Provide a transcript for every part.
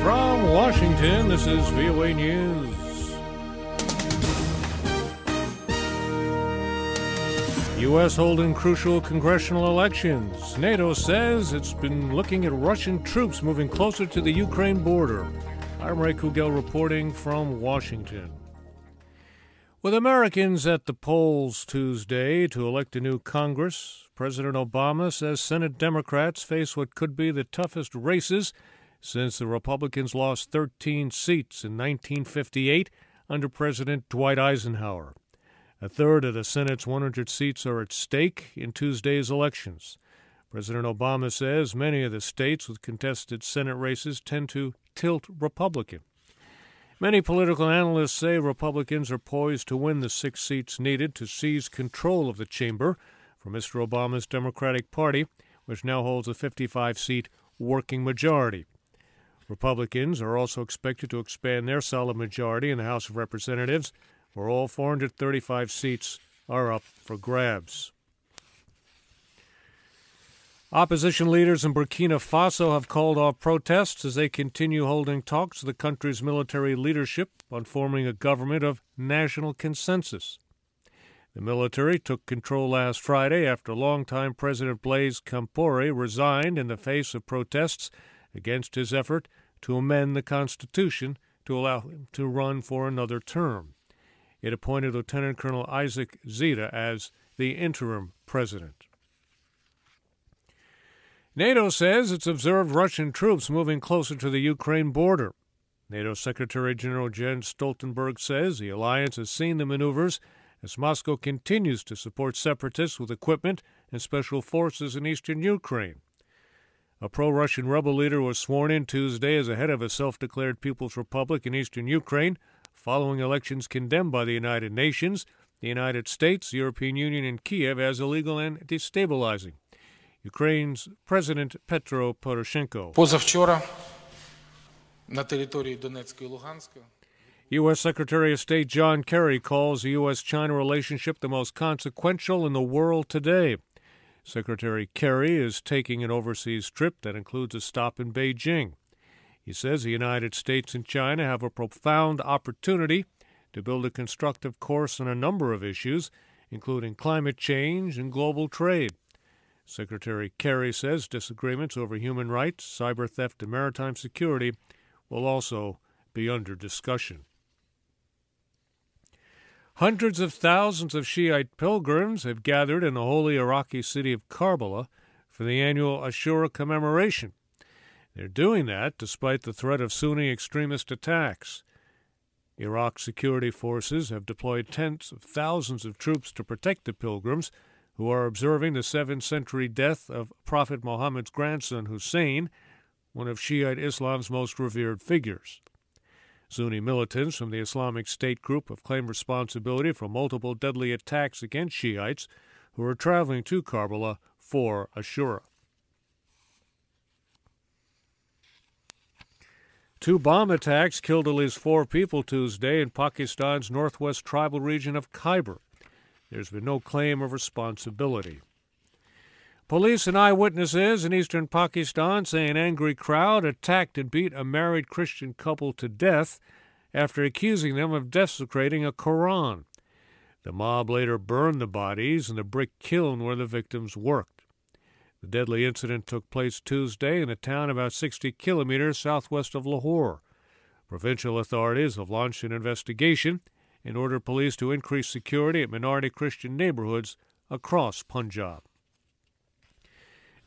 From Washington, this is VOA News. U.S. holding crucial congressional elections. NATO says it's been looking at Russian troops moving closer to the Ukraine border. I'm Ray Kouguell reporting from Washington. With Americans at the polls Tuesday to elect a new Congress, President Obama says Senate Democrats face what could be the toughest races since the Republicans lost 13 seats in 1958 under President Dwight Eisenhower. A third of the Senate's 100 seats are at stake in Tuesday's elections. President Obama says many of the states with contested Senate races tend to tilt Republican. Many political analysts say Republicans are poised to win the 6 seats needed to seize control of the chamber from Mr. Obama's Democratic Party, which now holds a 55-seat working majority. Republicans are also expected to expand their solid majority in the House of Representatives, where all 435 seats are up for grabs. Opposition leaders in Burkina Faso have called off protests as they continue holding talks with the country's military leadership on forming a government of national consensus. The military took control last Friday after longtime President Blaise Compaoré resigned in the face of protests against his effort to amend the Constitution to allow him to run for another term. It appointed Lieutenant Colonel Isaac Zita as the interim president. NATO says it's observed Russian troops moving closer to the Ukraine border. NATO Secretary General Jens Stoltenberg says the alliance has seen the maneuvers as Moscow continues to support separatists with equipment and special forces in eastern Ukraine. A pro-Russian rebel leader was sworn in Tuesday as the head of a self-declared People's Republic in eastern Ukraine, following elections condemned by the United Nations, the United States, the European Union, and Kiev as illegal and destabilizing. Ukraine's President Petro Poroshenko. Позавчора на території Донецька і Луганська U.S. Secretary of State John Kerry calls the U.S.-China relationship the most consequential in the world today. Secretary Kerry is taking an overseas trip that includes a stop in Beijing. He says the United States and China have a profound opportunity to build a constructive course on a number of issues, including climate change and global trade. Secretary Kerry says disagreements over human rights, cyber theft, and maritime security will also be under discussion. Hundreds of thousands of Shiite pilgrims have gathered in the holy Iraqi city of Karbala for the annual Ashura commemoration. They're doing that despite the threat of Sunni extremist attacks. Iraq's security forces have deployed tens of thousands of troops to protect the pilgrims who are observing the 7th-century death of Prophet Muhammad's grandson Hussein, one of Shiite Islam's most revered figures. Sunni militants from the Islamic State group have claimed responsibility for multiple deadly attacks against Shiites who are traveling to Karbala for Ashura. 2 bomb attacks killed at least 4 people Tuesday in Pakistan's northwest tribal region of Khyber. There's been no claim of responsibility. Police and eyewitnesses in eastern Pakistan say an angry crowd attacked and beat a married Christian couple to death after accusing them of desecrating a Quran. The mob later burned the bodies in the brick kiln where the victims worked. The deadly incident took place Tuesday in a town about 60 kilometers southwest of Lahore. Provincial authorities have launched an investigation and ordered police to increase security at minority Christian neighborhoods across Punjab.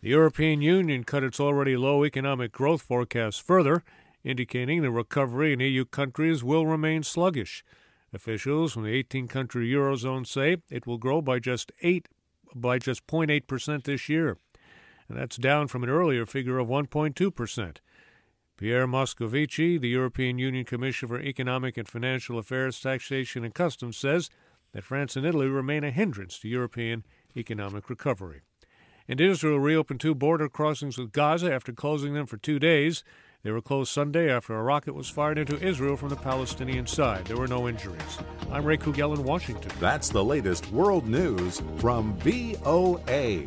The European Union cut its already low economic growth forecast further, indicating the recovery in EU countries will remain sluggish. Officials from the 18-country Eurozone say it will grow by just 0.8% this year, and that's down from an earlier figure of 1.2%. Pierre Moscovici, the European Union Commissioner for Economic and Financial Affairs, Taxation and Customs, says that France and Italy remain a hindrance to European economic recovery. And Israel reopened 2 border crossings with Gaza after closing them for 2 days. They were closed Sunday after a rocket was fired into Israel from the Palestinian side. There were no injuries. I'm Ray Kouguell in Washington. That's the latest world news from VOA.